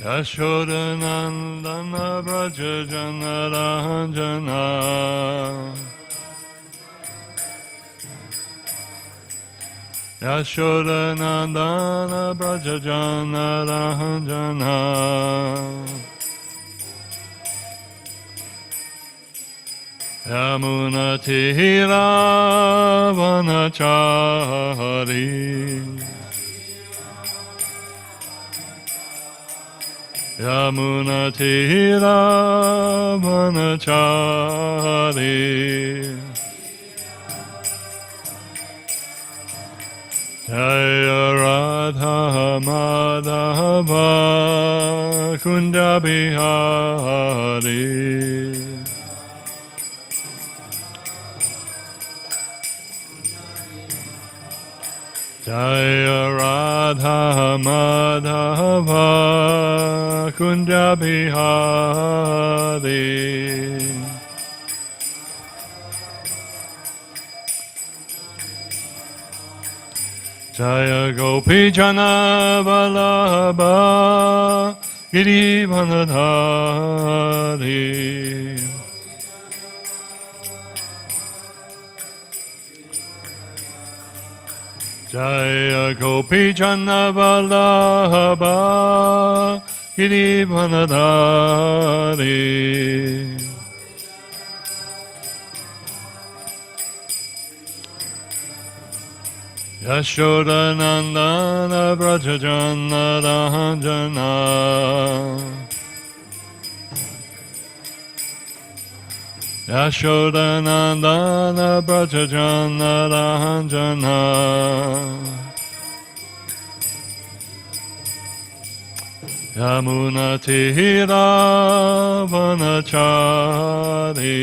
Yashodanandana Braja Janaranjana Yashodanandana Braja Janaranjana Yamunatira Vanachari Yamunatira Vanachari Jaya Radha Madhava Kunja Bihari Jaya Radha Madhava Kunja Bihari Jaya Gopi Jana Vallabha Girivanadhari Jaya Gopi Jana Vallabha Girivanadhari Yashodanandana Braja Janaranjana Yashodanandana Braja Janaranjana Yamunatira Vanachari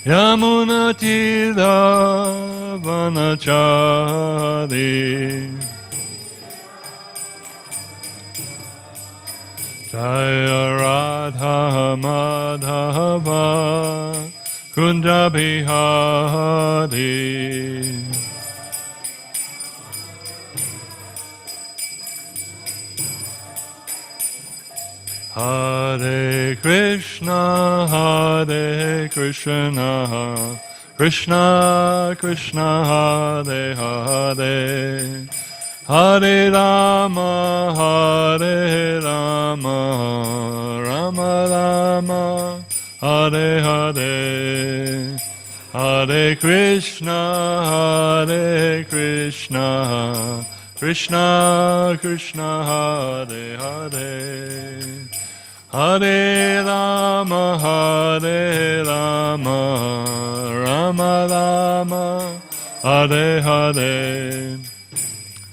Yamunatira Vanachari Jaya Radha Madhava Kunja Bihari Hare Krishna, Hare Krishna, Krishna Krishna, Hare Hare, Hare Rama, Hare Rama, Rama Rama, Hare Hare, Hare Krishna, Hare Krishna, Krishna Krishna, Hare Hare, Hare Rama, Hare Rama, Rama Rama, Hare Hare,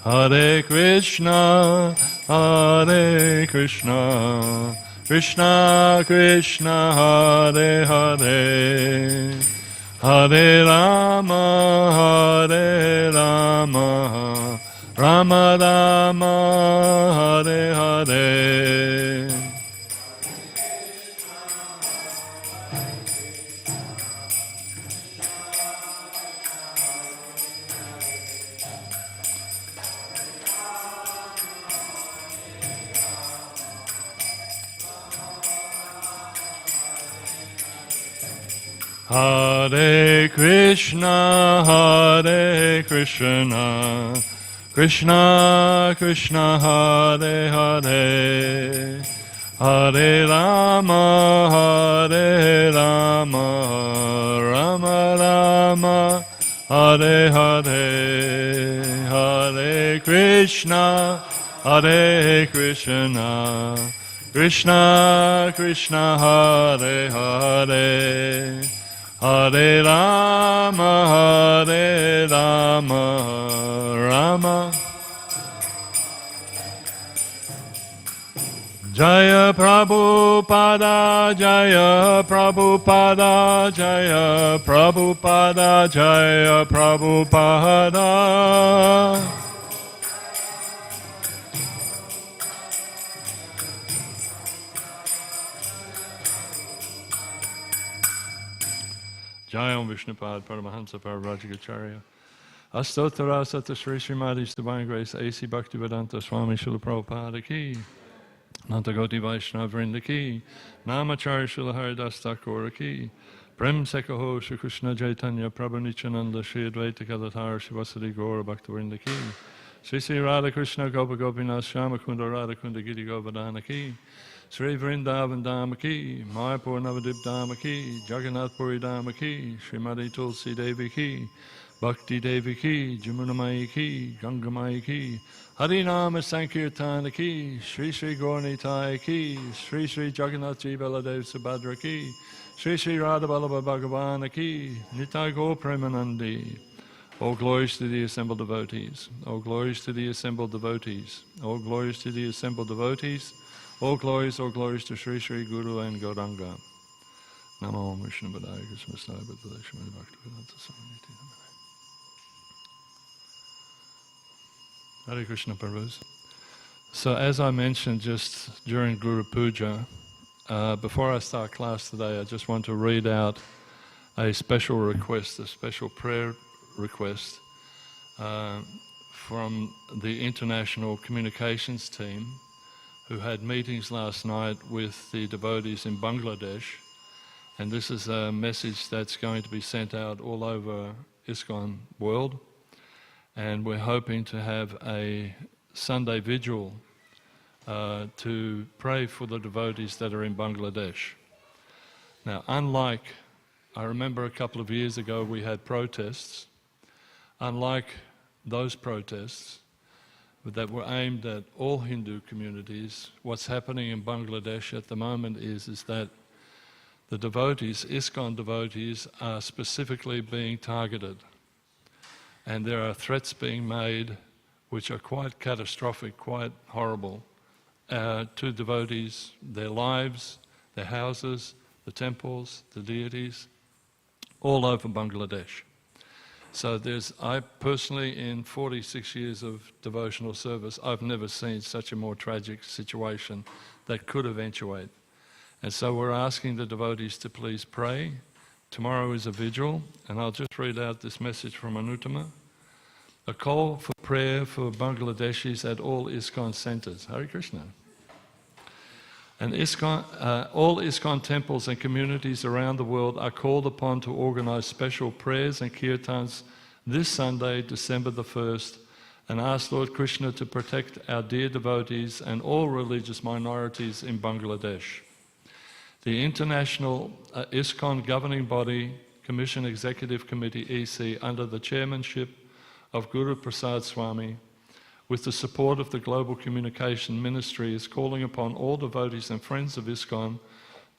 Hare Krishna, Hare Krishna, Krishna Krishna, Hare Hare, Hare Rama, Hare Rama, Rama Rama, Hare Hare. Hare Krishna, Hare Krishna, Krishna Krishna, Hare Hare, Hare Rama, Hare Rama, Rama Rama, Hare Hare, Hare Krishna, Hare Krishna, Krishna Krishna, Hare Hare, Hare Rama, Hare Rama, Rama. Jaya Prabhupada, Jaya Prabhupada, Jaya Prabhupada, Jaya Prabhupada. Jai Om Vishnupad Paramahansa Parvrajagacharya Astottara Sata Sri Śrīmad Divine Grace A.C. Bhaktivedanta Swami Srila Prabhupada ki. Nantagoti Vaishnava Vrinda ki. Namacharya Srila Haridas Thakur ki. Prem Sekaho Shri Krishna Chaitanya Prabhu Nityananda Shri Advaita Gadadhara Shivasadi Gaura Bhakta Vrinda ki. Sri Sri Radha Krishna Gopa Gopinath Shama Kunda Radha Kunda Giri Govardhana ki. Sri Vrindavan Dhamma ki. Mayapur Navadip Dhamma ki. Jagannath Puri Dhamma ki. Srimati Tulsi Devi ki. Bhakti Devi ki. Jamunamayi ki. Gangamai ki. Harinama Sankirtana ki. Sri Sri Gaurnitai ki. Sri Sri Jagannath Ji Baladev Subhadra ki. Sri Sri Radha Vallabha Bhagavana ki. Nitai Gaur Premanandi. All glories to the assembled devotees. All glories to the assembled devotees. All glories to the assembled devotees. All glories to Sri Sri Guru and Gauranga. Namo Vishnu Padaya Krishna Staya Bhakti Śrīmad Bhāgavatam Swami. Hare Krishna Prabhus. So as I mentioned just during Guru Puja, before I start class today, I just want to read out a special request, a special prayer request from the international communications team who had meetings last night with the devotees in Bangladesh, and this is a message that's going to be sent out all over ISKCON world, and we're hoping to have a Sunday vigil to pray for the devotees that are in Bangladesh. Now, unlike, I remember a couple of years ago we had protests. Unlike those protests that were aimed at all Hindu communities, what's happening in Bangladesh at the moment is that the devotees, ISKCON devotees, are specifically being targeted. And there are threats being made which are quite catastrophic, quite horrible, to devotees, their lives, their houses, the temples, the deities, all over Bangladesh. So I personally, in 46 years of devotional service, I've never seen such a more tragic situation that could eventuate. And so we're asking the devotees to please pray. Tomorrow is a vigil, and I'll just read out this message from Anuttama. A call for prayer for Bangladeshis at all ISKCON centres. Hare Krishna. And all ISKCON temples and communities around the world are called upon to organise special prayers and kirtans this Sunday, December the 1st, and ask Lord Krishna to protect our dear devotees and all religious minorities in Bangladesh. The International ISKCON Governing Body Commission Executive Committee EC, under the chairmanship of Guru Prasad Swami, with the support of the Global Communication Ministry, is calling upon all devotees and friends of ISKCON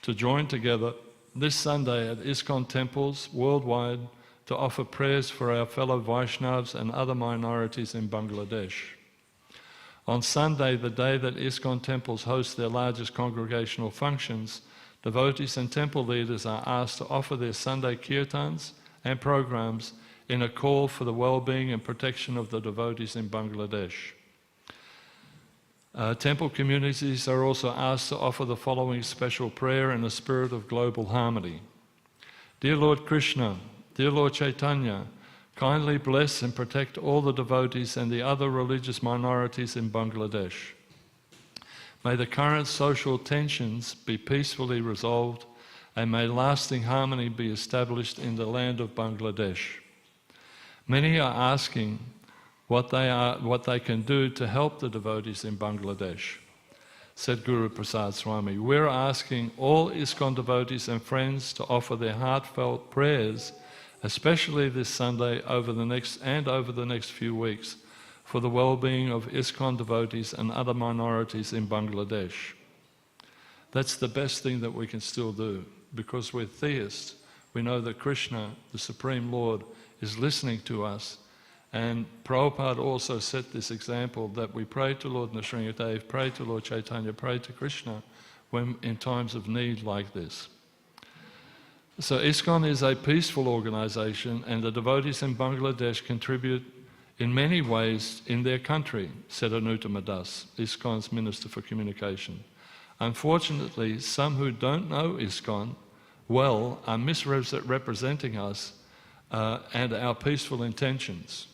to join together this Sunday at ISKCON temples worldwide to offer prayers for our fellow Vaishnavas and other minorities in Bangladesh. On Sunday, the day that ISKCON temples host their largest congregational functions, devotees and temple leaders are asked to offer their Sunday kirtans and programs in a call for the well-being and protection of the devotees in Bangladesh. Temple communities are also asked to offer the following special prayer in a spirit of global harmony. Dear Lord Krishna, dear Lord Chaitanya, kindly bless and protect all the devotees and the other religious minorities in Bangladesh. May the current social tensions be peacefully resolved, and may lasting harmony be established in the land of Bangladesh. Many are asking what they can do to help the devotees in Bangladesh. Said Guru Prasad Swami, we're asking all ISKCON devotees and friends to offer their heartfelt prayers, especially this Sunday over the next few weeks, for the well-being of ISKCON devotees and other minorities in Bangladesh. That's the best thing that we can still do, because we're theists. We know that Krishna, the Supreme Lord, is listening to us. And Prabhupada also set this example that we pray to Lord Nrsimhadev, pray to Lord Chaitanya, pray to Krishna when in times of need like this. So ISKCON is a peaceful organization, and the devotees in Bangladesh contribute in many ways in their country, said Anuttama Das, ISKCON's Minister for Communication. Unfortunately, some who don't know ISKCON well are misrepresenting us and our peaceful intentions.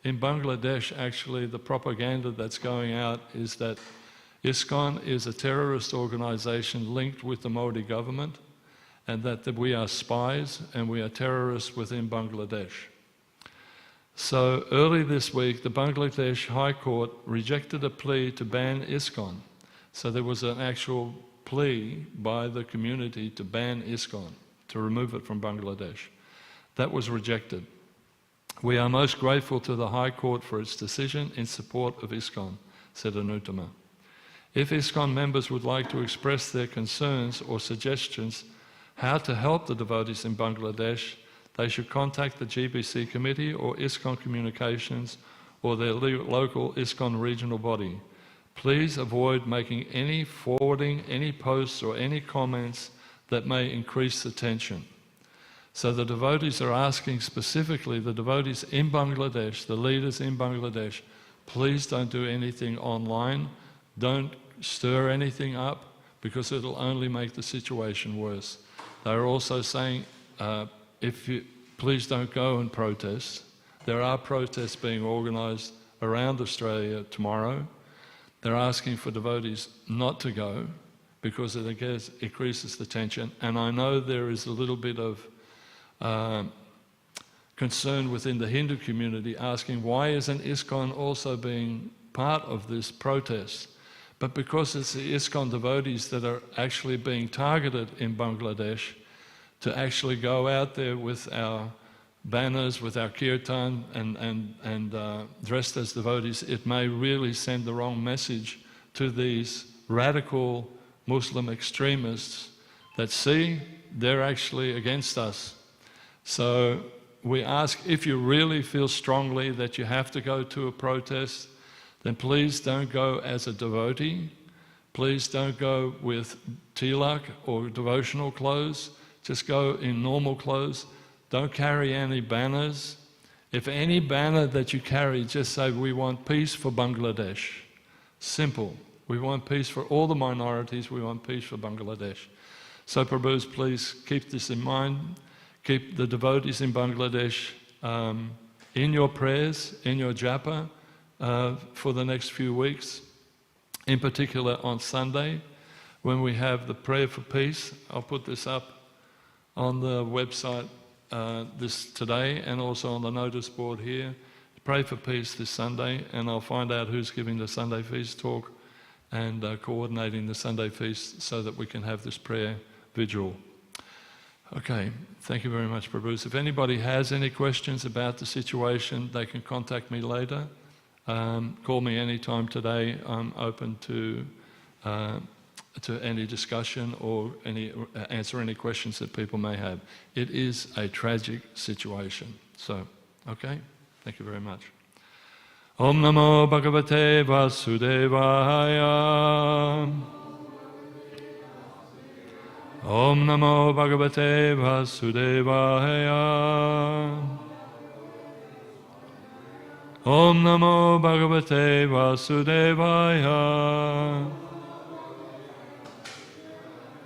In Bangladesh, actually, the propaganda that's going out is that ISKCON is a terrorist organization linked with the Modi government, and that we are spies and we are terrorists within Bangladesh. So early this week, the Bangladesh High Court rejected a plea to ban ISKCON. So there was an actual plea by the community to ban ISKCON, to remove it from Bangladesh. That was rejected. We are most grateful to the High Court for its decision in support of ISKCON, said Anuttama. If ISKCON members would like to express their concerns or suggestions how to help the devotees in Bangladesh, they should contact the GBC committee or ISKCON Communications or their local ISKCON regional body. Please avoid making any forwarding, any posts or any comments that may increase the tension. So the devotees are asking specifically, the devotees in Bangladesh, the leaders in Bangladesh, please don't do anything online, don't stir anything up, because it'll only make the situation worse. They're also saying, please don't go and protest. There are protests being organised around Australia tomorrow. They're asking for devotees not to go because it increases the tension. And I know there is a little bit of concern within the Hindu community asking, why isn't ISKCON also being part of this protest? But because it's the ISKCON devotees that are actually being targeted in Bangladesh, to actually go out there with our banners, with our kirtan and dressed as devotees, it may really send the wrong message to these radical Muslim extremists that see they're actually against us. So we ask, if you really feel strongly that you have to go to a protest, then please don't go as a devotee. Please don't go with tilak or devotional clothes. Just go in normal clothes. Don't carry any banners. If any banner that you carry, just say, we want peace for Bangladesh. Simple. We want peace for all the minorities. We want peace for Bangladesh. So Prabhus, please keep this in mind. Keep the devotees in Bangladesh in your prayers, in your japa for the next few weeks. In particular on Sunday, when we have the prayer for peace. I'll put this up on the website today and also on the notice board here. Pray for peace this Sunday, and I'll find out who's giving the Sunday feast talk and coordinating the Sunday feast so that we can have this prayer vigil. Okay, thank you very much, Prabhu. If anybody has any questions about the situation, they can contact me later. Call me anytime today. I'm open to any discussion or answer any questions that people may have. It is a tragic situation. So, okay, thank you very much. Om Namo Bhagavate Vasudevaya. Om Namo Bhagavate Vasudevaya. Om Namo Bhagavate Vasudevaya.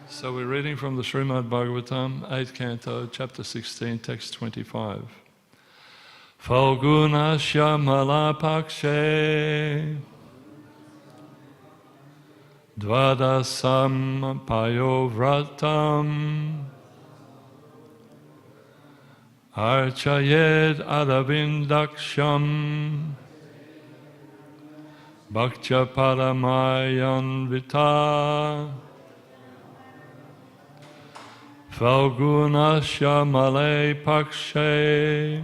So we're reading from the Śrīmad Bhāgavatam, 8th Canto, Chapter 16, Text 25. Falgunasya malapakshe dvadasam payovratam archayed adavindaksham bhakcha paramayan vita Falgunasya male pakshe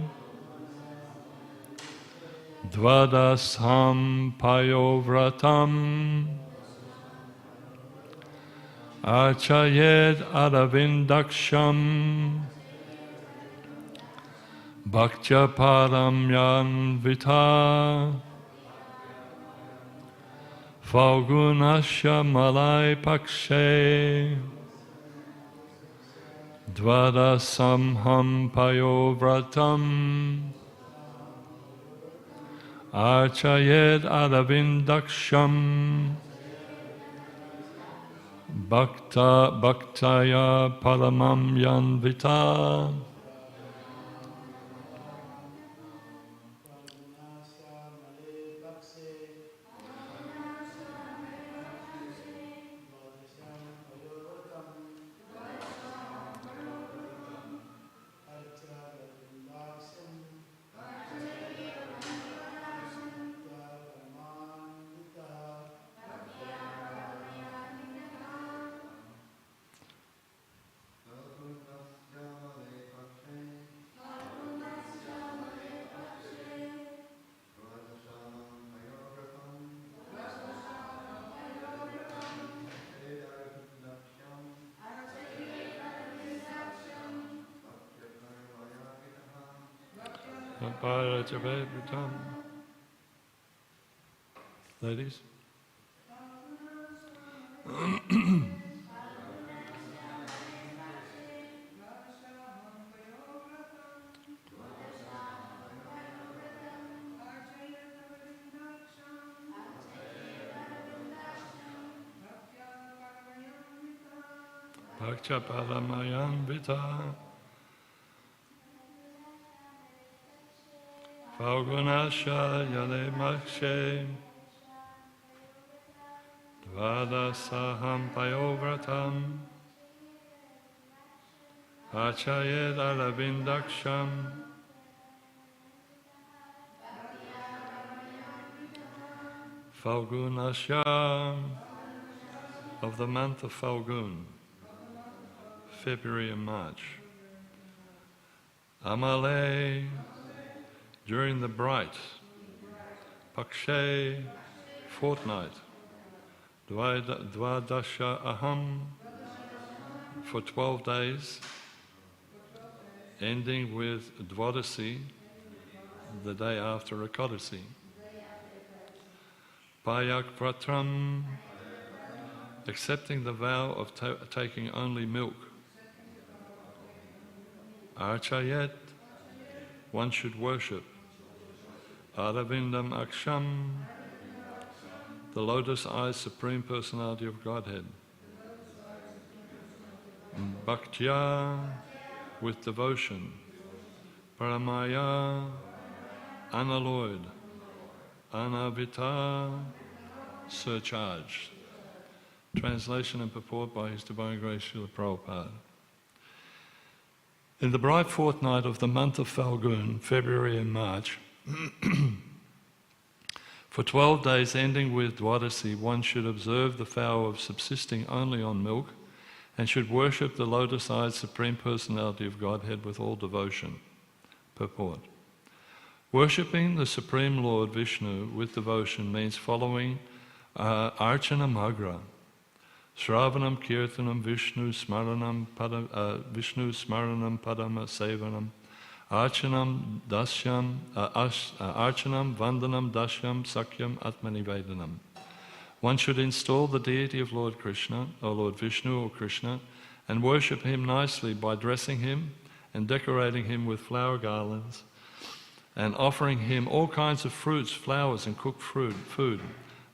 dvadasham payovratam achayed adavindaksham bhakcha paramyan vita Falgunasya male pakshe Dvadasamham payovratam Archayed adavindaksham Bhaktaya paramam yanvita. Parachavevitam. Ladies? Bhakta Paramayan Vita Faugunasha Yale Makshe Dvadasaham Payovratam Achayed Aravindaksham Falgunasha of the month of Falgun, February and March. Amale, during the bright Pakshe fortnight. Dvadasha Aham, for 12 days, ending with Dwadasi, the day after Ekadasi. Payak Vratram, accepting the vow of taking only milk. Archayet, one should worship. Aravindam Aksham, the lotus-eyed Supreme Personality of Godhead. Bhaktya, with devotion. Paramaya, unalloyed. Anavita, surcharged. Translation and purport by His Divine Grace Srila Prabhupada. In the bright fortnight of the month of Falgun, February and March, for 12 days ending with Dwadasi, one should observe the vow of subsisting only on milk and should worship the lotus-eyed Supreme Personality of Godhead with all devotion. Purport. Worshipping the Supreme Lord Vishnu with devotion means following Archana Magra, Shravanam Kirtanam Vishnu Smaranam Padama Sevanam, Archanam Dasyam, Archanam Vandanam Dasyam Sakyam Atmanivedanam. One should install the deity of Lord Krishna, or Lord Vishnu or Krishna, and worship him nicely by dressing him and decorating him with flower garlands, and offering him all kinds of fruits, flowers and cooked food,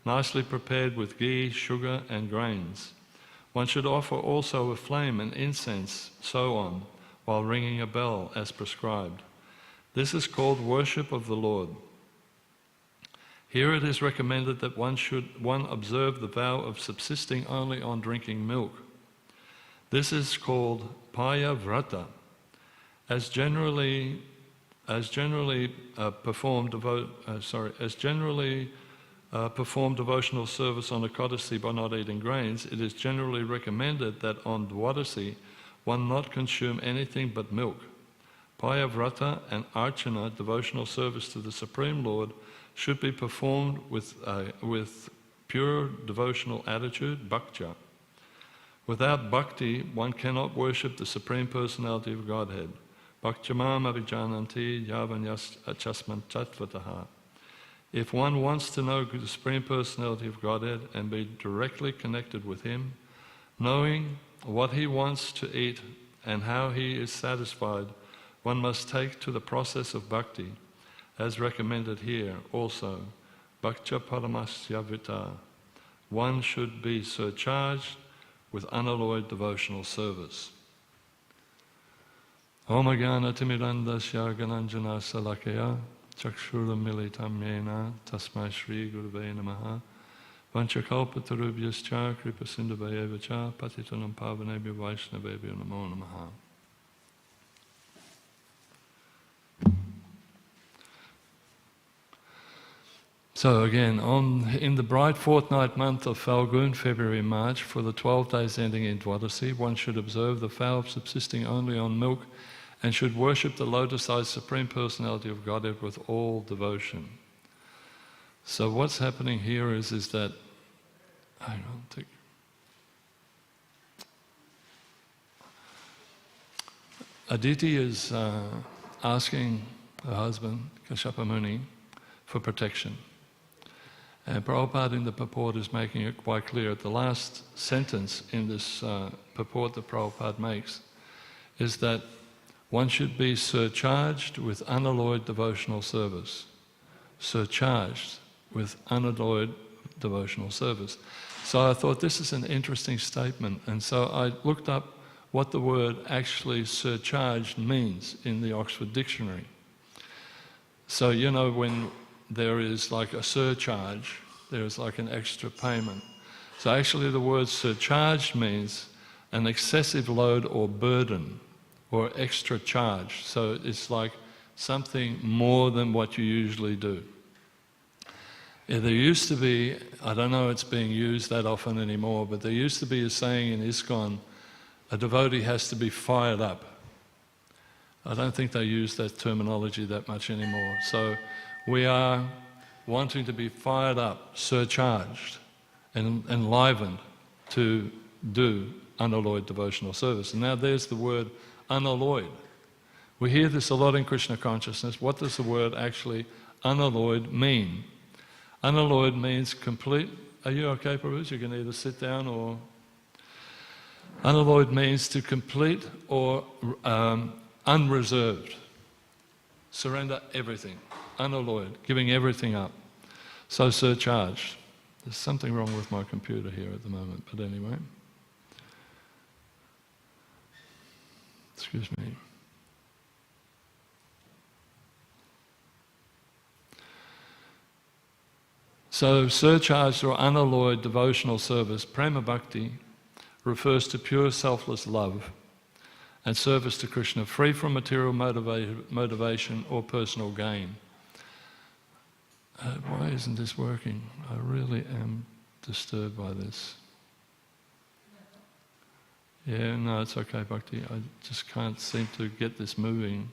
nicely prepared with ghee, sugar and grains. One should offer also a flame and incense, so on, while ringing a bell as prescribed. This is called worship of the Lord. Here it is recommended that one observe the vow of subsisting only on drinking milk. This is called Paya Vrata, as generally perform devotional service on Ekadasi by not eating grains. It is generally recommended that on Dwadasi one not consume anything but milk. Paya Vrata and Archana, devotional service to the Supreme Lord, should be performed with pure devotional attitude, bhaktya. Without bhakti, one cannot worship the Supreme Personality of Godhead. Bhaktyamam avijananti yavanyas achasman tatvataha. If one wants to know the Supreme Personality of Godhead and be directly connected with Him, knowing what He wants to eat and how He is satisfied, one must take to the process of bhakti, as recommended here also, bhaktya paramasya vita. One should be surcharged with unalloyed devotional service. Om Agana Timirandasya Gananjana Salakaya Chakshura Militam Yena Tasmai Shri Gurave Namaha Vanchakalpatarubhyascha Kripasindhabayevacha Patitanam Pavanebhyo Vaishnavebhyo Namo Namaha. So again, in the bright fortnight month of Falgun, February and March, for the 12 days ending in Dwadasi, one should observe the vow of subsisting only on milk and should worship the lotus-eyed Supreme Personality of Godhead with all devotion. So what's happening here is that, hang on, Aditi is asking her husband, Kashyapa Muni, for protection. And Prabhupada in the purport is making it quite clear. The last sentence in this purport that Prabhupada makes is that one should be surcharged with unalloyed devotional service. Surcharged with unalloyed devotional service. So I thought this is an interesting statement, and so I looked up what the word actually surcharged means in the Oxford Dictionary. So you know when there is like a surcharge, there is like an extra payment. So actually the word surcharged means an excessive load or burden or extra charge. So it's like something more than what you usually do. Yeah, there used to be, I don't know it's being used that often anymore, but there used to be a saying in ISKCON, a devotee has to be fired up. I don't think they use that terminology that much anymore. So we are wanting to be fired up, surcharged, and enlivened to do unalloyed devotional service. And now there's the word unalloyed. We hear this a lot in Krishna consciousness. What does the word actually unalloyed mean? Unalloyed means complete. Are you okay, Prabhu? You can either sit down or... Unalloyed means to complete or unreserved. Surrender everything. Unalloyed, giving everything up. So surcharged. There's something wrong with my computer here at the moment, but anyway. Excuse me. So surcharged or unalloyed devotional service, prema bhakti, refers to pure selfless love and service to Krishna, free from material motivation or personal gain. Why isn't this working? I really am disturbed by this. Yeah, no, it's okay, Bhakti. I just can't seem to get this moving.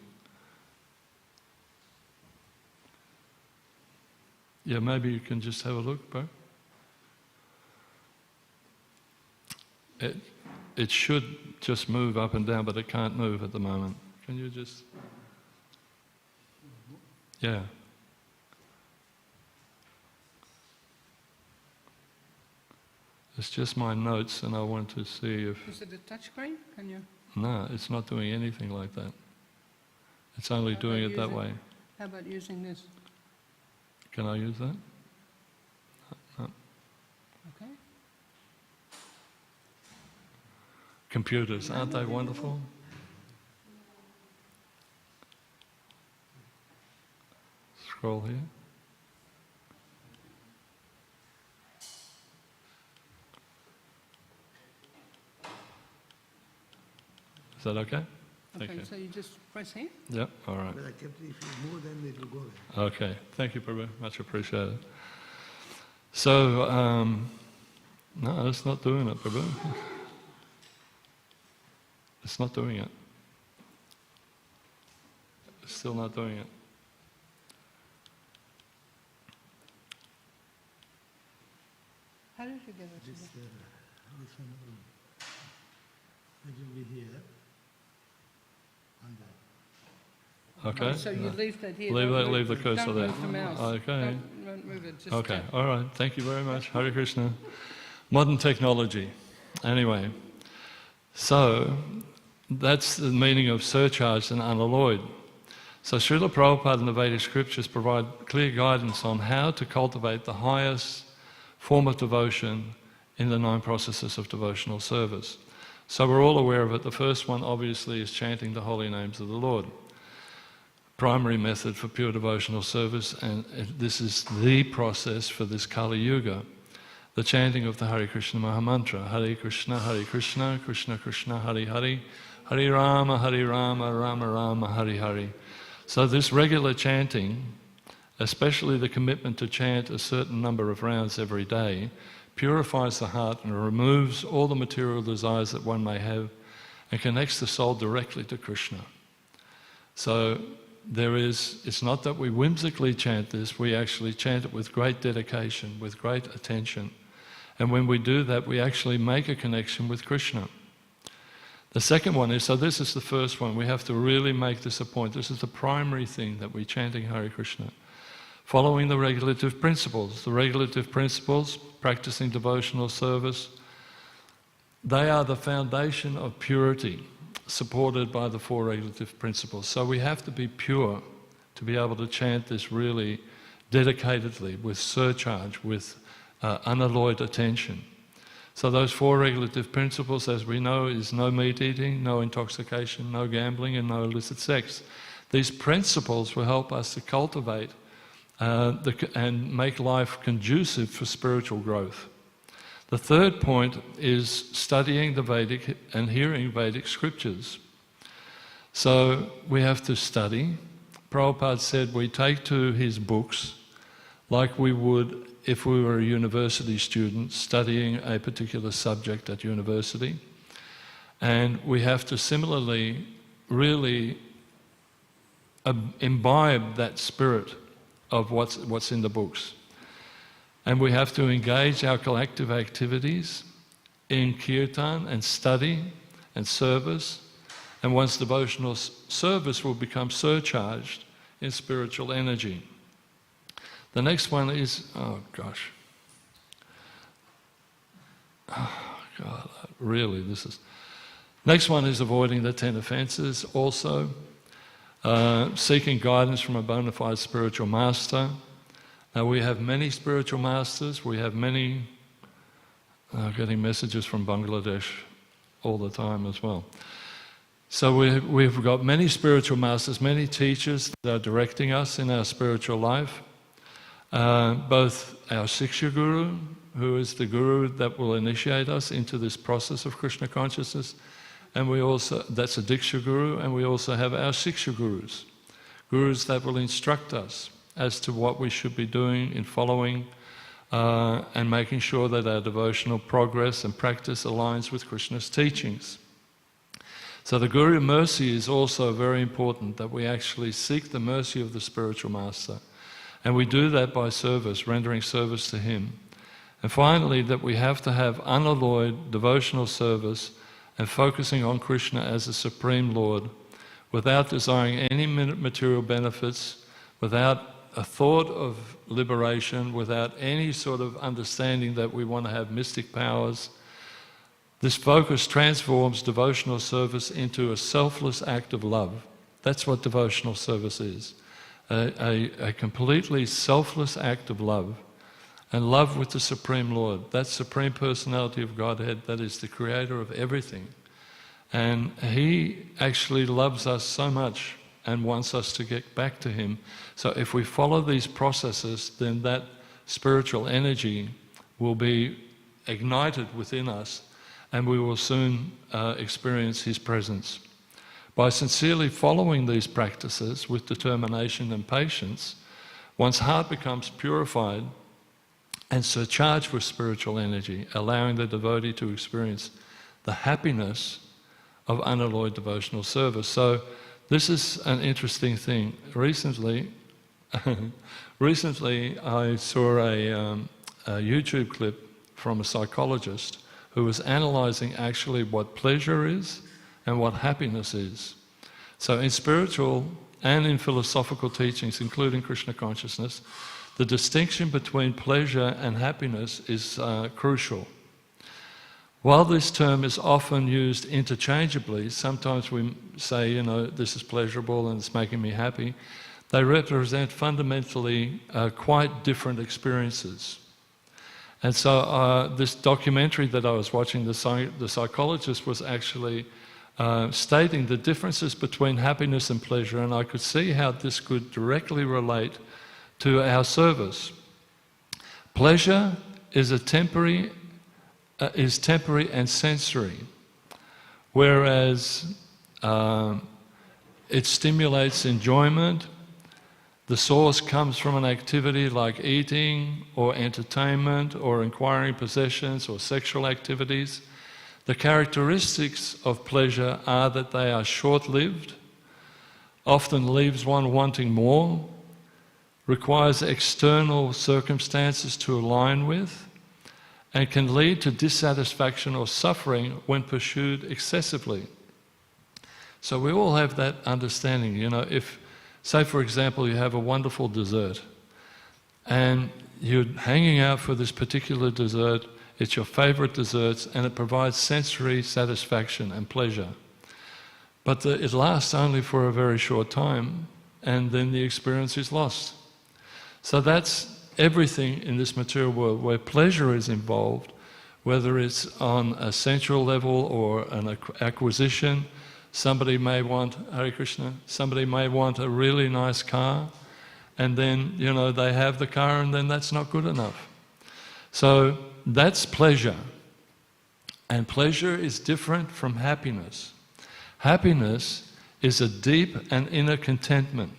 Yeah, maybe you can just have a look, bro. It should just move up and down, but it can't move at the moment. Can you just... Yeah. It's just my notes, and I want to see if... Is it a touchscreen? Can you... No, it's not doing anything like that. It's only doing it that way. How about using this? Can I use that? No. Okay. Computers, aren't they wonderful? Scroll here. Is that okay? Thank you. So you just press here? Yep, all right. But I kept, if you move, then it will go there. Okay, thank you, Prabhu. Much appreciated. So, no, it's not doing it, Prabhu. It's not doing it. It's still not doing it. How did you get it? This one, it will be here. And Okay. So you leave that here. Leave the cursor don't there. Move the mouse. Okay. Don't move it. Just Okay, tap. all right. Thank you very much. Hare Krishna. Modern technology. Anyway, so that's the meaning of surcharged and unalloyed. So Srila Prabhupada and the Vedic scriptures provide clear guidance on how to cultivate the highest form of devotion in the 9 processes of devotional service. So we're all aware of it. The first one obviously is chanting the holy names of the Lord. Primary method for pure devotional service, and this is the process for this Kali Yuga. The chanting of the Hare Krishna Mahamantra. Hare Krishna, Krishna Krishna, Hare Hare, Hare Rama, Rama Rama, Hare Hare. So this regular chanting, especially the commitment to chant a certain number of rounds every day, purifies the heart and removes all the material desires that one may have and connects the soul directly to Krishna. So it's not that we whimsically chant this, we actually chant it with great dedication, with great attention. And when we do that, we actually make a connection with Krishna. The second one is, so this is the first one, we have to really make this a point. This is the primary thing that we're chanting Hare Krishna. Following the regulative principles. The regulative principles, practicing devotional service, they are the foundation of purity, supported by the 4 regulative principles. So we have to be pure to be able to chant this really dedicatedly, with surcharge, with unalloyed attention. So those 4 regulative principles, as we know, is no meat eating, no intoxication, no gambling, and no illicit sex. These principles will help us to cultivate and make life conducive for spiritual growth. The third point is studying the Vedic and hearing Vedic scriptures. So we have to study. Prabhupada said we take to his books like we would if we were a university student studying a particular subject at university. And we have to similarly really imbibe that spirit of what's in the books. And we have to engage our collective activities in kirtan and study and service. And one's devotional service will become surcharged in spiritual energy. The next one is, oh gosh. Oh God, really, this is... Next one is avoiding the 10 offenses also. Seeking guidance from a bona fide spiritual master. Now we have many spiritual masters, we have many, getting messages from Bangladesh all the time as well. So we've got many spiritual masters, many teachers that are directing us in our spiritual life. Both our Siksha Guru, who is the Guru that will initiate us into this process of Krishna consciousness, and we also, that's a Diksha Guru, and we also have our Siksha Gurus, Gurus that will instruct us as to what we should be doing in following and making sure that our devotional progress and practice aligns with Krishna's teachings. So the Guru mercy is also very important, that we actually seek the mercy of the spiritual master. And we do that by service, rendering service to him. And finally, that we have to have unalloyed devotional service and focusing on Krishna as the Supreme Lord, without desiring any material benefits, without a thought of liberation, without any sort of understanding that we want to have mystic powers. This focus transforms devotional service into a selfless act of love. That's what devotional service is. A completely selfless act of love. And love with the Supreme Lord, that Supreme Personality of Godhead that is the creator of everything. And he actually loves us so much and wants us to get back to him. So if we follow these processes, then that spiritual energy will be ignited within us, and we will soon experience his presence. By sincerely following these practices with determination and patience, one's heart becomes purified and surcharged with spiritual energy, allowing the devotee to experience the happiness of unalloyed devotional service. So this is an interesting thing. Recently I saw a YouTube clip from a psychologist who was analysing actually what pleasure is and what happiness is. So in spiritual and in philosophical teachings, including Krishna consciousness, the distinction between pleasure and happiness is crucial. While this term is often used interchangeably, sometimes we say, you know, this is pleasurable and it's making me happy, they represent fundamentally quite different experiences. And so this documentary that I was watching, the psychologist was actually stating the differences between happiness and pleasure, and I could see how this could directly relate to our service. Pleasure is temporary and sensory, whereas it stimulates enjoyment. The source comes from an activity like eating or entertainment or acquiring possessions or sexual activities. The characteristics of pleasure are that they are short-lived, often leaves one wanting more, requires external circumstances to align with, and can lead to dissatisfaction or suffering when pursued excessively. So we all have that understanding. You know, if, say for example, you have a wonderful dessert and you're hanging out for this particular dessert, it's your favorite desserts and it provides sensory satisfaction and pleasure. But it lasts only for a very short time and then the experience is lost. So that's everything in this material world where pleasure is involved, whether it's on a sensual level or an acquisition. Somebody may want, Hare Krishna, somebody may want a really nice car, and then, you know, they have the car and then that's not good enough. So that's pleasure. And pleasure is different from happiness. Happiness is a deep and inner contentment.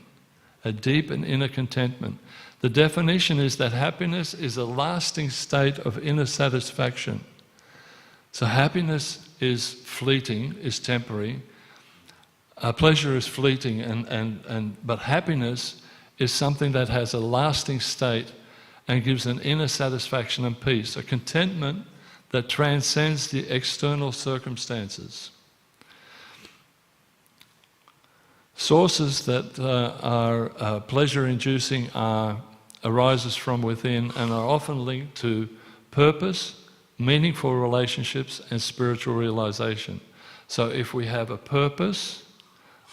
A deep and inner contentment. The definition is that happiness is a lasting state of inner satisfaction. So happiness is fleeting, is temporary. Pleasure is fleeting, but happiness is something that has a lasting state and gives an inner satisfaction and peace, a contentment that transcends the external circumstances. Sources that are pleasure-inducing arises from within and are often linked to purpose, meaningful relationships, and spiritual realization. So if we have a purpose,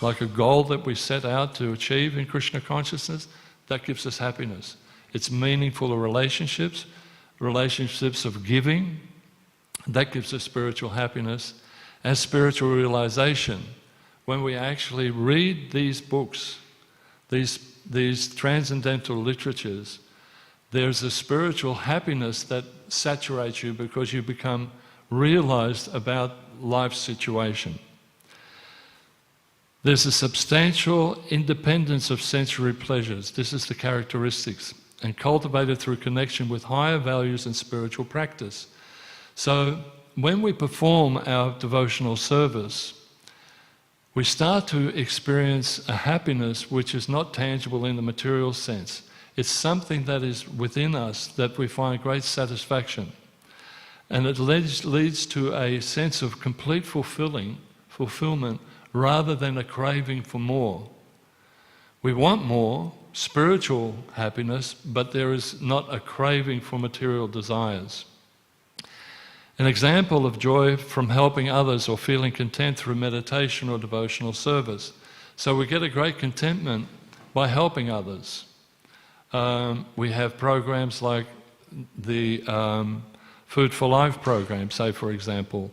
like a goal that we set out to achieve in Krishna consciousness, that gives us happiness. It's meaningful relationships, relationships of giving, that gives us spiritual happiness, and spiritual realization. When we actually read these books, these transcendental literatures, there's a spiritual happiness that saturates you because you become realized about life's situation. There's a substantial independence of sensory pleasures. This is the characteristics, and cultivated through connection with higher values and spiritual practice. So when we perform our devotional service, we start to experience a happiness which is not tangible in the material sense. It's something that is within us that we find great satisfaction. And it leads to a sense of complete fulfillment, rather than a craving for more. We want more spiritual happiness, but there is not a craving for material desires. An example of joy from helping others or feeling content through meditation or devotional service. So we get a great contentment by helping others. We have programs like the Food for Life program, say for example.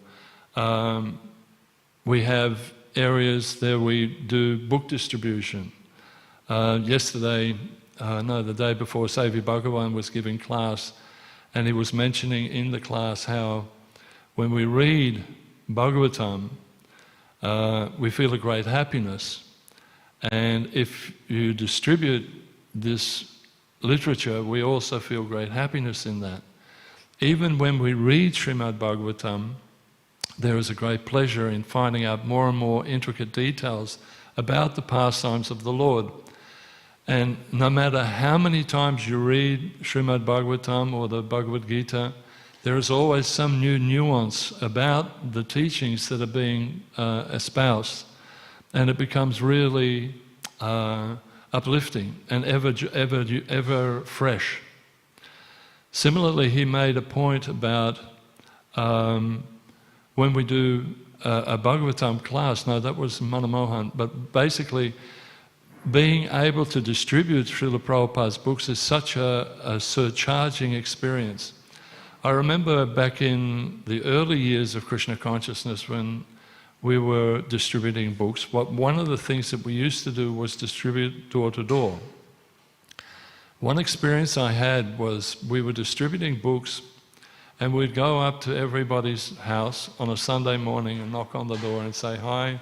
We have areas there we do book distribution. The day before, Savi Bhagavan was giving class, and he was mentioning in the class how when we read Bhagavatam, we feel a great happiness. And if you distribute this literature, we also feel great happiness in that. Even when we read Śrīmad Bhāgavatam, there is a great pleasure in finding out more and more intricate details about the pastimes of the Lord. And no matter how many times you read Śrīmad Bhāgavatam or the Bhagavad Gita, there is always some new nuance about the teachings that are being espoused, and it becomes really uplifting and ever fresh. Similarly, he made a point about when we do a Bhagavatam class, no, that was Manamohan, but basically being able to distribute Srila Prabhupada's books is such a surcharging experience. I remember back in the early years of Krishna consciousness when we were distributing books, one of the things that we used to do was distribute door to door. One experience I had was we were distributing books and we'd go up to everybody's house on a Sunday morning and knock on the door and say, "Hi,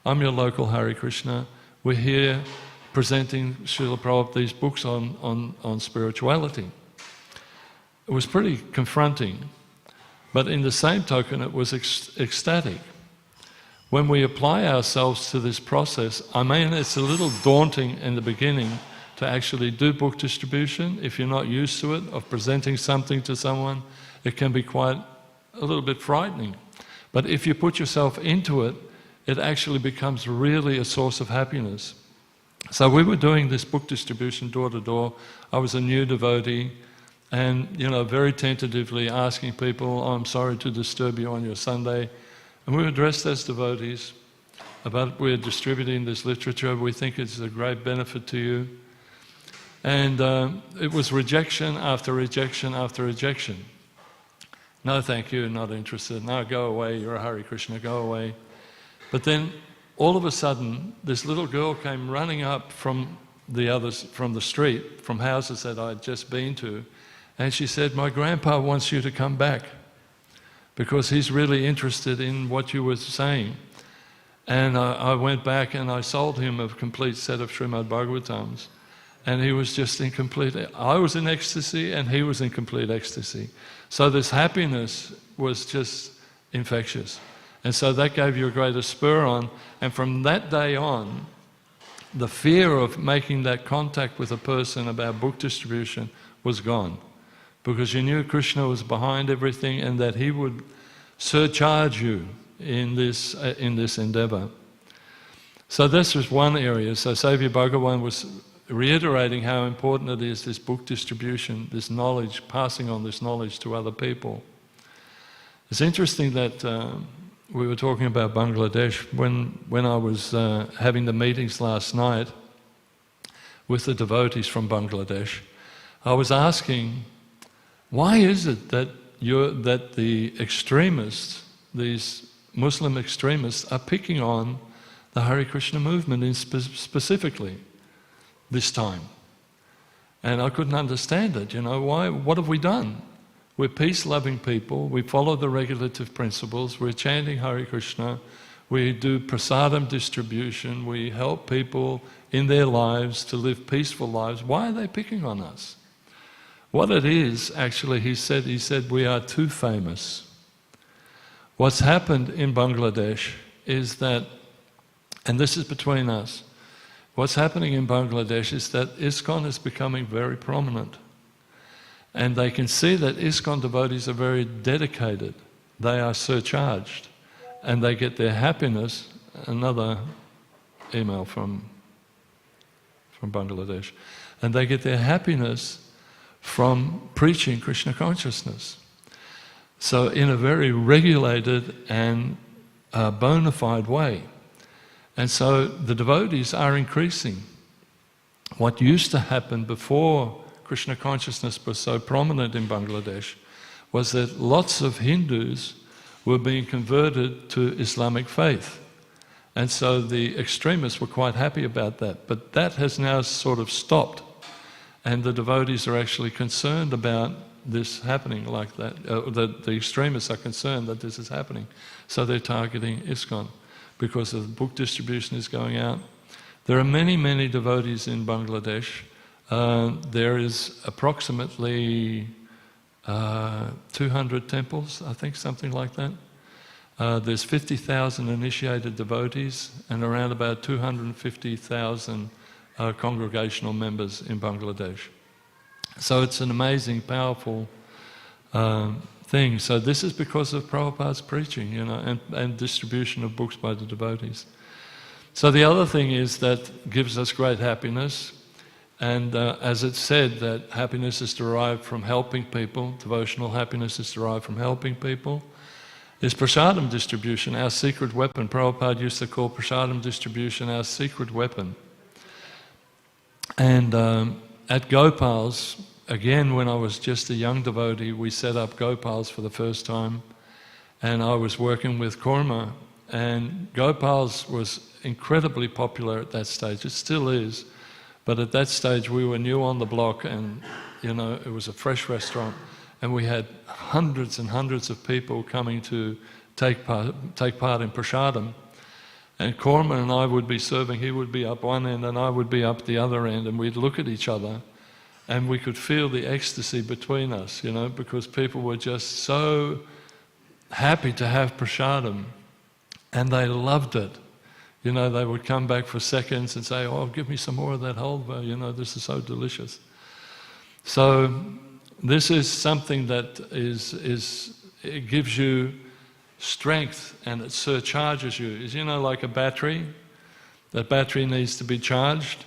I'm your local Hare Krishna. We're here presenting Srila Prabhupada these books on spirituality." It was pretty confronting, but in the same token it was ecstatic. When we apply ourselves to this process, I mean, it's a little daunting in the beginning to actually do book distribution. If you're not used to it, of presenting something to someone, it can be quite a little bit frightening. But if you put yourself into it, it actually becomes really a source of happiness. So we were doing this book distribution door to door. I was a new devotee, and very tentatively asking people, "Oh, I'm sorry to disturb you on your Sunday." And we were dressed as devotees, but we're distributing this literature. We think it's a great benefit to you. And it was rejection after rejection after rejection. "No, thank you, not interested. No, go away, you're a Hare Krishna, go away." But then, all of a sudden, this little girl came running up from the street, from houses that I'd just been to, and she said, "My grandpa wants you to come back because he's really interested in what you were saying." And I went back and I sold him a complete set of Śrīmad Bhāgavatams. And he was just in complete, I was in ecstasy and he was in complete ecstasy. So this happiness was just infectious. And so that gave you a greater spur on. And from that day on, the fear of making that contact with a person about book distribution was gone. Because you knew Krishna was behind everything and that he would surcharge you in this endeavor. So this was one area. So Savior Bhagavan was reiterating how important it is, this book distribution, this knowledge, passing on this knowledge to other people. It's interesting that we were talking about Bangladesh when I was having the meetings last night with the devotees from Bangladesh. I was asking, why is it that the extremists, these Muslim extremists, are picking on the Hare Krishna movement specifically this time? And I couldn't understand it, why? What have we done? We're peace-loving people, we follow the regulative principles, we're chanting Hare Krishna, we do prasadam distribution, we help people in their lives to live peaceful lives. Why are they picking on us? What it is, actually, he said we are too famous. What's happened in Bangladesh is that, and this is between us, what's happening in Bangladesh is that ISKCON is becoming very prominent. And they can see that ISKCON devotees are very dedicated. They are surcharged. And they get their happiness, another email from Bangladesh, and they get their happiness from preaching Krishna consciousness. So in a very regulated and bona fide way. And so the devotees are increasing. What used to happen before Krishna consciousness was so prominent in Bangladesh was that lots of Hindus were being converted to Islamic faith. And so the extremists were quite happy about that. But that has now sort of stopped. And the devotees are actually concerned about this happening like that. The extremists are concerned that this is happening. So they're targeting ISKCON because the book distribution is going out. There are many, many devotees in Bangladesh. There is approximately 200 temples, I think, something like that. There's 50,000 initiated devotees and around about 250,000 congregational members in Bangladesh. So it's an amazing, powerful thing. So this is because of Prabhupada's preaching, and distribution of books by the devotees. So the other thing is that gives us great happiness. And as it's said, that happiness is derived from helping people, devotional happiness is derived from helping people, is prasadam distribution, our secret weapon. Prabhupada used to call prasadam distribution our secret weapon. And at Gopal's, again, when I was just a young devotee, we set up Gopal's for the first time, and I was working with Kurma, and Gopal's was incredibly popular at that stage. It still is. But at that stage, we were new on the block, and it was a fresh restaurant, and we had hundreds and hundreds of people coming to take part in prasadam. And Korma and I would be serving, he would be up one end and I would be up the other end, and we'd look at each other, and we could feel the ecstasy between us, because people were just so happy to have prasadam, and they loved it. They would come back for seconds and say, "Oh, give me some more of that halva, this is so delicious." So this is something that it gives you strength and it surcharges you. Is, you know, like a battery? That battery needs to be charged.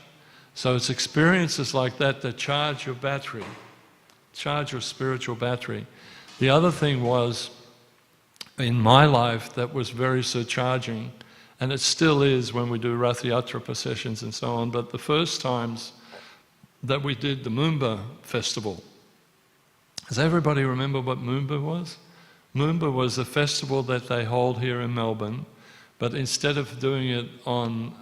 So it's experiences like that that charge your battery, charge your spiritual battery. The other thing was, in my life, that was very surcharging, and it still is when we do Rath Yatra processions and so on, but the first times that we did the Moomba festival. Does everybody remember what Moomba was? Moomba was a festival that they hold here in Melbourne, but instead of doing it on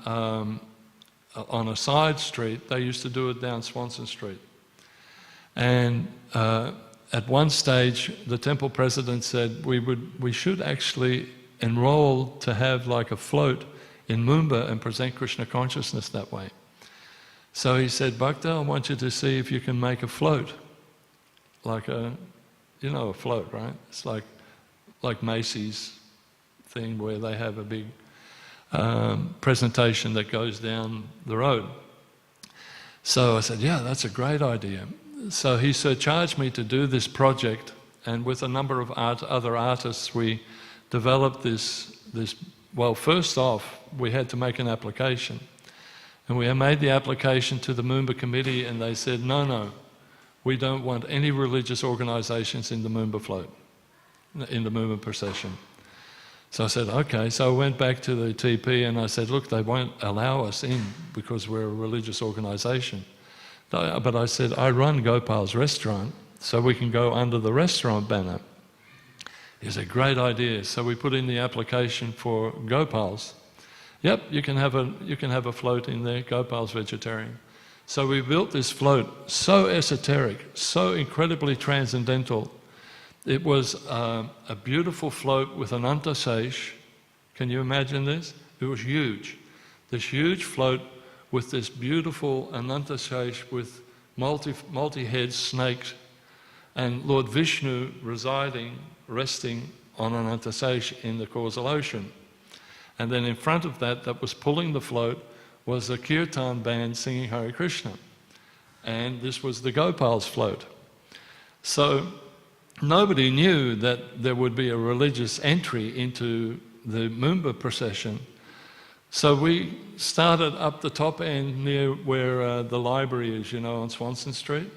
a side street, they used to do it down Swanston Street. And at one stage, the temple president said we should actually enroll to have like a float in Moomba and present Krishna consciousness that way. So he said, Bhakta, I want you to see if you can make a float. Like a, you know, a float, right? It's like Macy's thing where they have a big presentation that goes down the road. So I said, yeah, that's a great idea. So he surcharged me to do this project, and with a number of other artists, we developed this. Well, first off, we had to make an application. And we made the application to the Moomba committee, and they said, no, we don't want any religious organisations in the Moomba float, in the Moomba procession. So I said, okay. So I went back to the TP and I said, look, they won't allow us in because we're a religious organisation. But I said, I run Gopal's restaurant, so we can go under the restaurant banner. It's a great idea. So we put in the application for Gopal's. Yep, you can have a float in there, Gopal's vegetarian. So we built this float, so esoteric, so incredibly transcendental. It was a beautiful float with an antasesh. Can you imagine this? It was huge. This huge float with this beautiful anantasesh with multi-head snakes, and Lord Vishnu resting on anantasesh in the causal ocean. And then in front of that was pulling the float, was a kirtan band singing Hare Krishna. And this was the Gopal's float. So nobody knew that there would be a religious entry into the Moomba procession. So we started up the top end near where the library is, you know, on Swanston Street.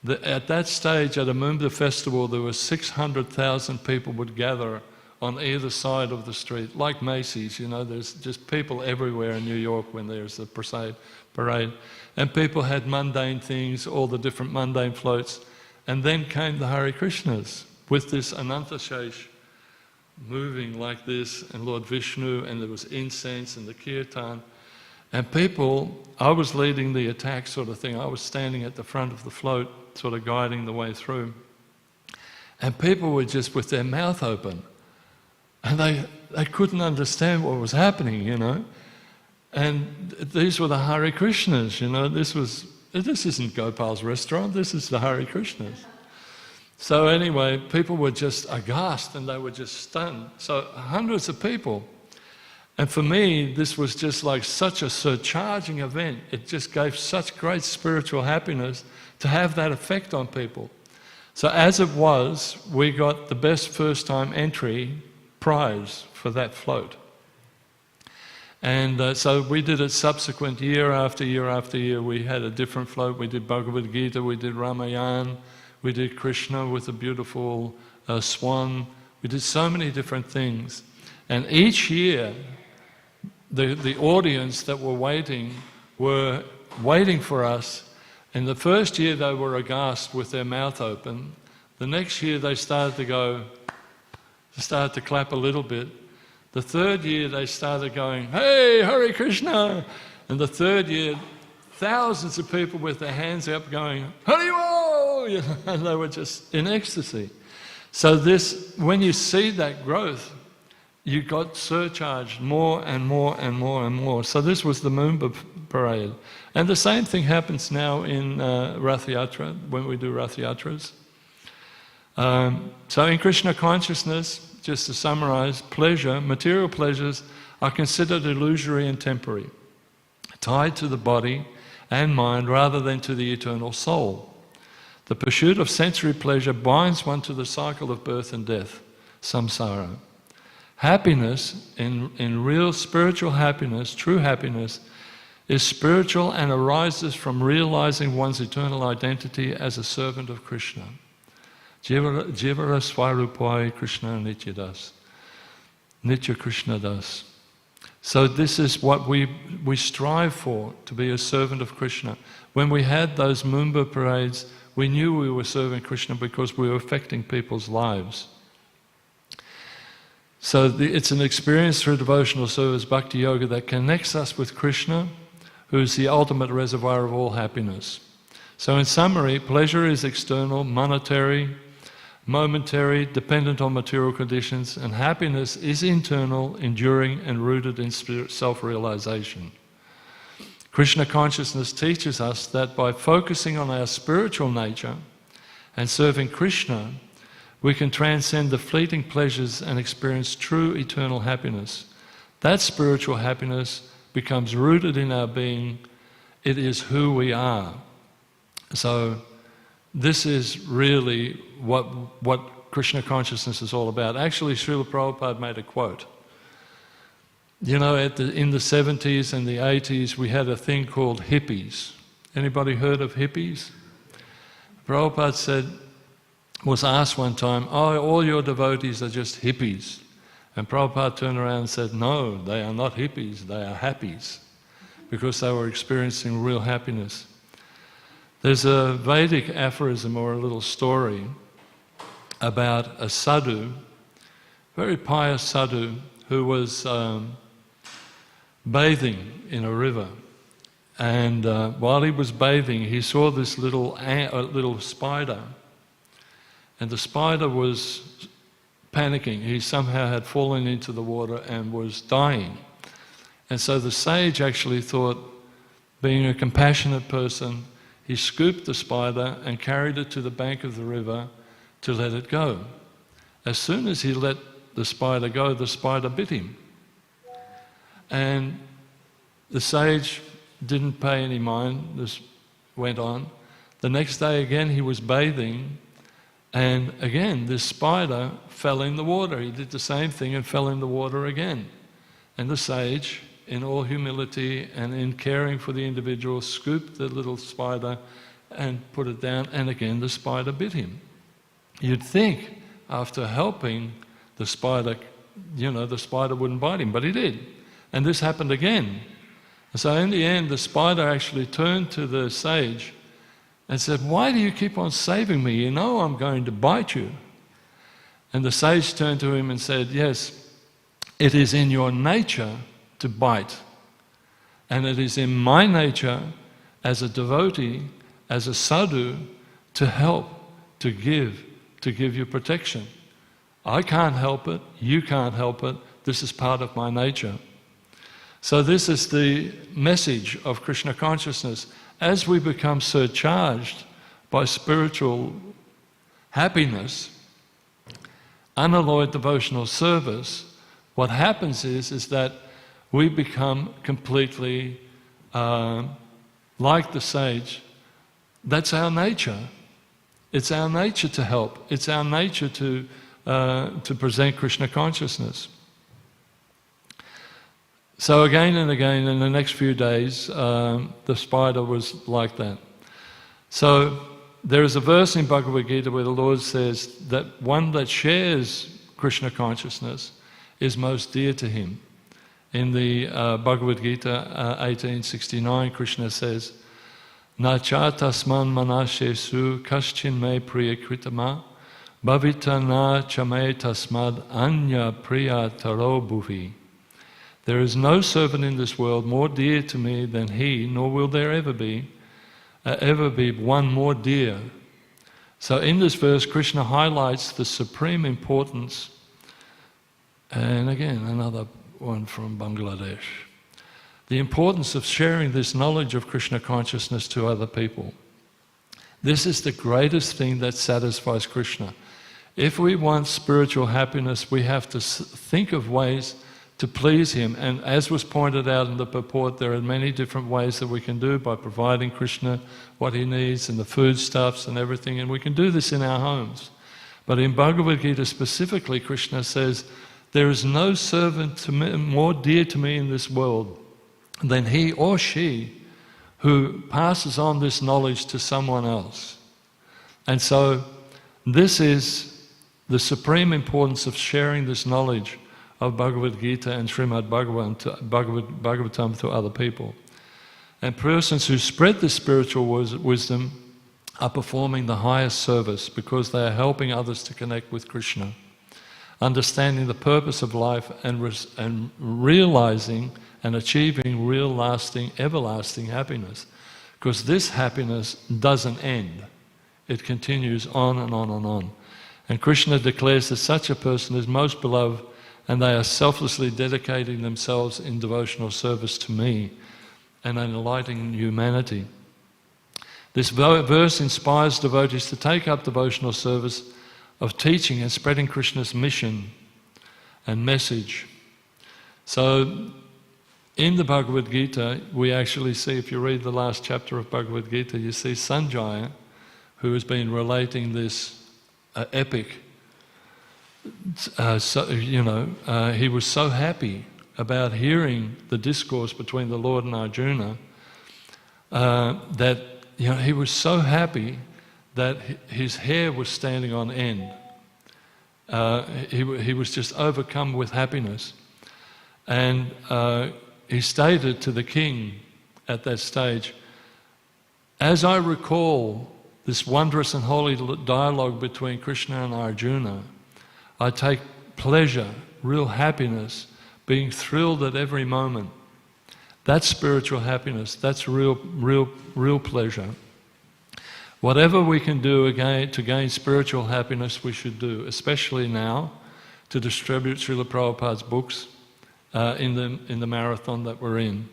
At that stage, at a Moomba festival, there were 600,000 people would gather on either side of the street, like Macy's, you know, there's just people everywhere in New York when there's a parade. And people had mundane things, all the different mundane floats. And then came the Hare Krishnas with this Anantasesh moving like this, and Lord Vishnu, and there was incense and the kirtan. And people, I was leading the attack sort of thing. I was standing at the front of the float, sort of guiding the way through. And people were just with their mouth open. And they couldn't understand what was happening, you know. And these were the Hare Krishnas, you know. This isn't Gopal's restaurant, this is the Hare Krishnas. So anyway, people were just aghast and they were just stunned. So hundreds of people. And for me, this was just like such a surcharging event. It just gave such great spiritual happiness to have that effect on people. So as it was, we got the best first-time entry prize for that float. And so we did it subsequent year after year after year. We had a different float. We did Bhagavad Gita, we did Ramayana, we did Krishna with a beautiful swan. We did so many different things. And each year, the audience that were waiting for us. And the first year they were aghast with their mouth open. The next year they started to clap a little bit. The third year they started going, hey, Hare Krishna! And the third year, thousands of people with their hands up going, Hare-wo! You know, and they were just in ecstasy. So this, when you see that growth, you got surcharged more and more and more and more. So this was the Moomba parade. And the same thing happens now in Rath Yatra, when we do Rath Yatras. So in Krishna consciousness, just to summarize, pleasure, material pleasures are considered illusory and temporary, tied to the body and mind rather than to the eternal soul. The pursuit of sensory pleasure binds one to the cycle of birth and death, samsara. Happiness, in real spiritual happiness, true happiness, is spiritual and arises from realizing one's eternal identity as a servant of Krishna. Jivara Swarupai Krishna Nityadas. Nitya Krishna Das. So this is what we strive for, to be a servant of Krishna. When we had those Mumba parades, we knew we were serving Krishna because we were affecting people's lives. So it's an experience through devotional service, bhakti yoga, that connects us with Krishna, who is the ultimate reservoir of all happiness. So in summary, pleasure is external, monetary, momentary, dependent on material conditions, and happiness is internal, enduring, and rooted in self-realization. Krishna consciousness teaches us that by focusing on our spiritual nature and serving Krishna, we can transcend the fleeting pleasures and experience true eternal happiness. That spiritual happiness becomes rooted in our being. It is who we are. So this is really what Krishna consciousness is all about. Actually, Srila Prabhupada made a quote. You know, in the 70s and the 80s, we had a thing called hippies. Anybody heard of hippies? Prabhupada was asked one time, "Oh, all your devotees are just hippies." And Prabhupada turned around and said, "No, they are not hippies, they are happies," because they were experiencing real happiness. There's a Vedic aphorism or a little story about a sadhu, very pious sadhu, who was bathing in a river. And while he was bathing, he saw this little spider. And the spider was panicking. He somehow had fallen into the water and was dying. And so the sage actually thought, being a compassionate person, he scooped the spider and carried it to the bank of the river to let it go. As soon as he let the spider go, the spider bit him. And the sage didn't pay any mind. This went on. The next day again he was bathing, and again this spider fell in the water. He did the same thing and fell in the water again. And the sage, in all humility and in caring for the individual, scooped the little spider and put it down, and again the spider bit him. You'd think after helping the spider, the spider wouldn't bite him, but he did. And this happened again. So in the end, the spider actually turned to the sage and said, "Why do you keep on saving me? You know I'm going to bite you." And the sage turned to him and said, "Yes, it is in your nature to bite. And it is in my nature as a devotee, as a sadhu, to help, to give you protection. I can't help it, you can't help it, this is part of my nature." So this is the message of Krishna consciousness. As we become surcharged by spiritual happiness, unalloyed devotional service, what happens is that we become completely like the sage. That's our nature. It's our nature to help. It's our nature to present Krishna consciousness. So again and again in the next few days, the spider was like that. So there is a verse in Bhagavad Gita where the Lord says that one that shares Krishna consciousness is most dear to him. In the Bhagavad Gita 1869, Krishna says, "Na cha tasman manashesu kaschin me priya kritama bhavita na cha me tasmad anya priya taro bhuvi." There is no servant in this world more dear to me than he, nor will there ever be one more dear. So in this verse, Krishna highlights the supreme importance, and again, another one from Bangladesh, the importance of sharing this knowledge of Krishna consciousness to other people. This is the greatest thing that satisfies Krishna. If we want spiritual happiness, we have to think of ways to please him, and as was pointed out in the purport, there are many different ways that we can do by providing Krishna what he needs and the foodstuffs and everything, and we can do this in our homes. But in Bhagavad Gita specifically, Krishna says There is no servant to me, more dear to me in this world than he or she who passes on this knowledge to someone else. And so this is the supreme importance of sharing this knowledge of Bhagavad Gita and Śrīmad Bhāgavatam to other people. And persons who spread this spiritual wisdom are performing the highest service because they are helping others to connect with Krishna, understanding the purpose of life and realizing and achieving real lasting, everlasting happiness. Because this happiness doesn't end. It continues on and on and on. And Krishna declares that such a person is most beloved and they are selflessly dedicating themselves in devotional service to me and enlightening humanity. This verse inspires devotees to take up devotional service of teaching and spreading Krishna's mission and message. So, in the Bhagavad Gita, we actually see, if you read the last chapter of Bhagavad Gita, you see Sanjaya, who has been relating this epic. He was so happy about hearing the discourse between the Lord and Arjuna that he was so happy that his hair was standing on end. He was just overcome with happiness. And he stated to the king at that stage, as I recall this wondrous and holy dialogue between Krishna and Arjuna, I take pleasure, real happiness, being thrilled at every moment. That's spiritual happiness. That's real pleasure. Whatever we can do to gain spiritual happiness, we should do, especially now, to distribute Srila Prabhupada's books in the marathon that we're in.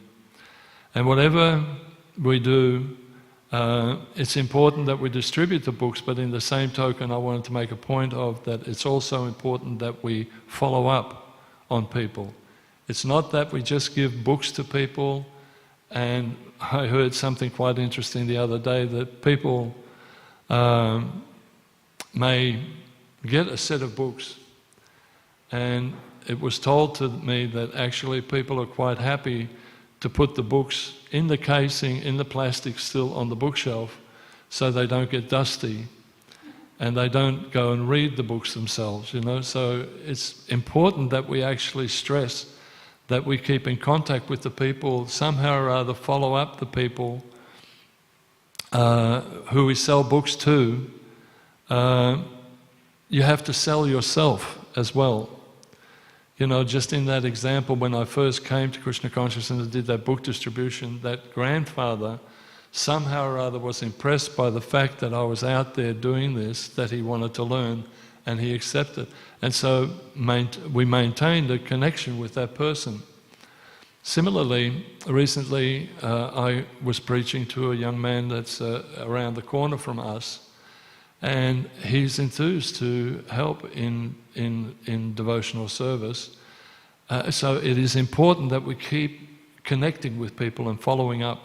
And whatever we do, it's important that we distribute the books, but in the same token, I wanted to make a point of that it's also important that we follow up on people. It's not that we just give books to people, and I heard something quite interesting the other day, that people may get a set of books, and it was told to me that actually people are quite happy to put the books in the casing, in the plastic still on the bookshelf, so they don't get dusty and they don't go and read the books themselves, So it's important that we actually stress that we keep in contact with the people, somehow or other follow up the people who we sell books to. You have to sell yourself as well. Just in that example, when I first came to Krishna Consciousness and did that book distribution, that grandfather somehow or other was impressed by the fact that I was out there doing this, that he wanted to learn, and he accepted. And so we maintained a connection with that person. Similarly, recently I was preaching to a young man that's around the corner from us, and he's enthused to help in devotional service. So it is important that we keep connecting with people and following up.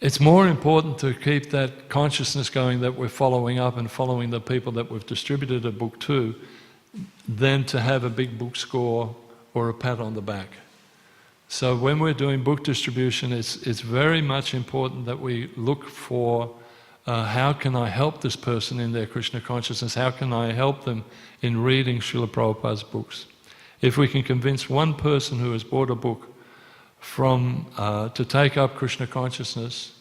It's more important to keep that consciousness going that we're following up and following the people that we've distributed a book to, than to have a big book score or a pat on the back. So when we're doing book distribution, it's very much important that we look for how can I help this person in their Krishna consciousness? How can I help them in reading Srila Prabhupada's books? If we can convince one person who has bought a book to take up Krishna consciousness,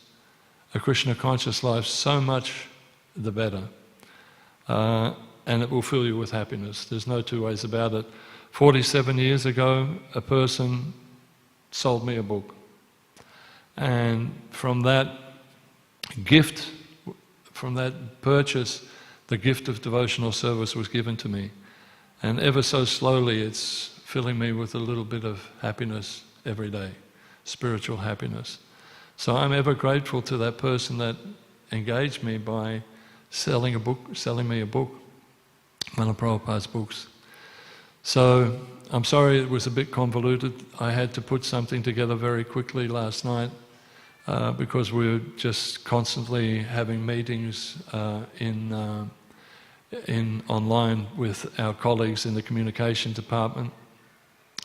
a Krishna conscious life, so much the better. And it will fill you with happiness. There's no two ways about it. 47 years ago, a person sold me a book. And from that gift, from that purchase, the gift of devotional service was given to me. And ever so slowly it's filling me with a little bit of happiness every day, spiritual happiness. So I'm ever grateful to that person that engaged me by selling me a book, one of Prabhupada's books. So I'm sorry it was a bit convoluted. I had to put something together very quickly last night because we were just constantly having meetings in online with our colleagues in the communication department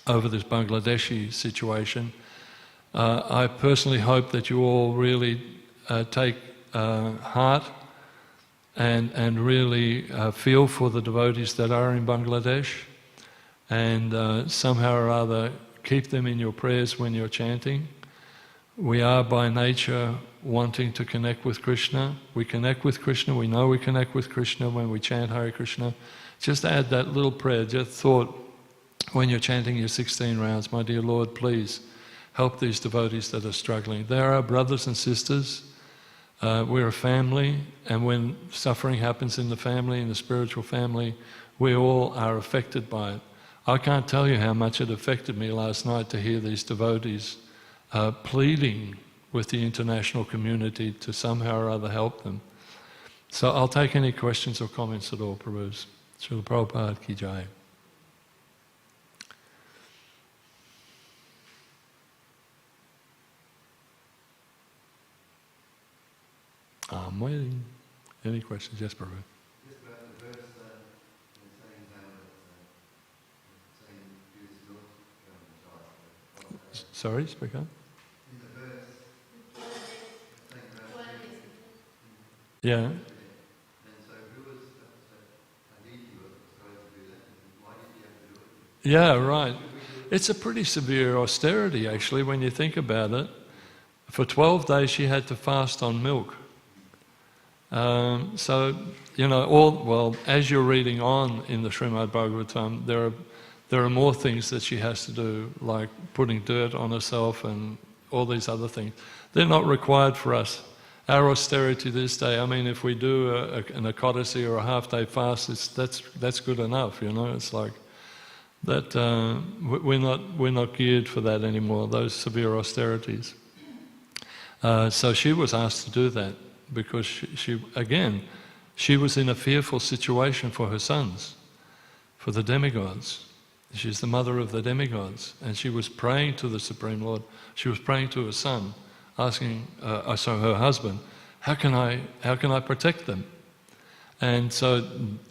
over this Bangladeshi situation. I personally hope that you all really take heart and really feel for the devotees that are in Bangladesh, and somehow or other keep them in your prayers when you're chanting. We are by nature wanting to connect with Krishna. We connect with Krishna, we know we connect with Krishna when we chant Hare Krishna. Just add that little prayer, just thought when you're chanting your 16 rounds, my dear Lord, please help these devotees that are struggling. They are our brothers and sisters. We're a family, and when suffering happens in the family, in the spiritual family, we all are affected by it. I can't tell you how much it affected me last night to hear these devotees pleading with the international community to somehow or other help them. So I'll take any questions or comments at all, Prabhus. Srila Prabhupada ki jai. I'm waiting. Any questions? Yes, Prabhu. Just about the verse saying Sorry, speak up. in the verse saying about Yeah. and so who was Hare was supposed to do that, and why did he have to do it? Yeah, right. It's a pretty severe austerity, actually, when you think about it. For 12 days she had to fast on milk. So, you know, as you're reading on in the Śrīmad Bhāgavatam, there are more things that she has to do, like putting dirt on herself and all these other things. They're not required for us. Our austerity this day, I mean, if we do an Ekadasi or a half-day fast, that's good enough, you know. It's like that. We're not geared for that anymore. Those severe austerities. So she was asked to do that because she was in a fearful situation for her sons, for the demigods. She's the mother of the demigods, and she was praying to the Supreme Lord. She was praying to her son, asking, her husband, how can I protect them? And so,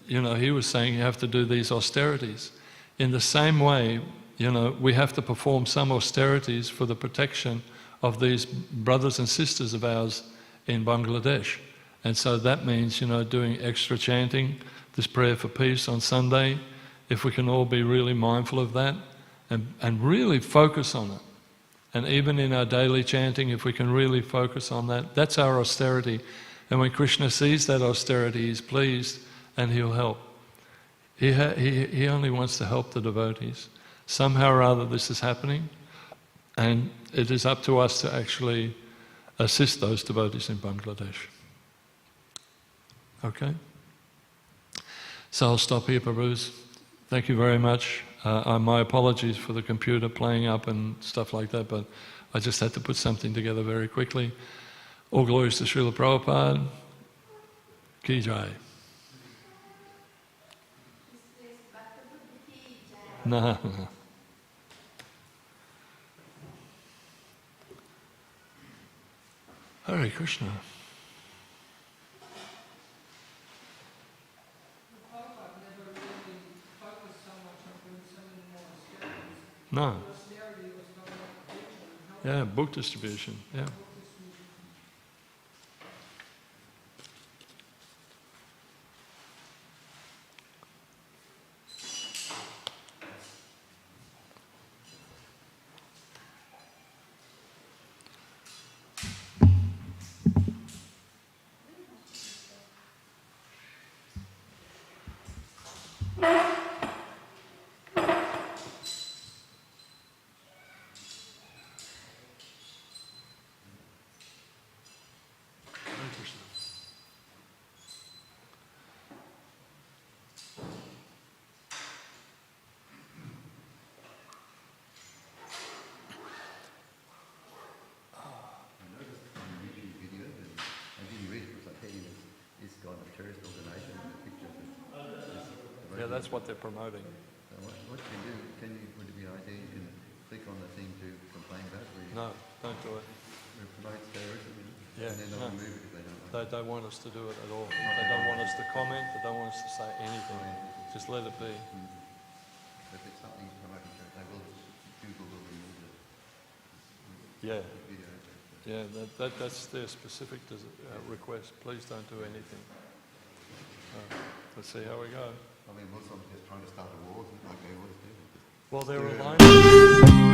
you know, he was saying you have to do these austerities. In the same way, you know, we have to perform some austerities for the protection of these brothers and sisters of ours in Bangladesh. And so that means, you know, doing extra chanting, this prayer for peace on Sunday, if we can all be really mindful of that and really focus on it. And even in our daily chanting, if we can really focus on that, that's our austerity. And when Krishna sees that austerity, he's pleased and he'll help. He only wants to help the devotees. Somehow or other this is happening, and it is up to us to actually assist those devotees in Bangladesh. Okay? So I'll stop here, Prabhus. Thank you very much. My apologies for the computer playing up and stuff like that, but I just had to put something together very quickly. All glories to Srila Prabhupada. Ki jai. No. Hare Krishna. No. Yeah, book distribution, yeah. Yeah, that's what they're promoting. So what you can do, would it be an idea you can click on the thing to complain about it? No, don't do it. It promotes terrorism, Yeah, and then they'll remove it if they don't like it. They don't want us to do it at all. They don't want us to comment, they don't want us wants to say anything, just let it be. If it's something promoting church, I will, Google will remove it. Yeah, Video. yeah, that's their specific request. Please don't do anything. Let's see how we go. I mean, Muslims just trying to start a war, isn't it, like they always do? Well, they're aligned.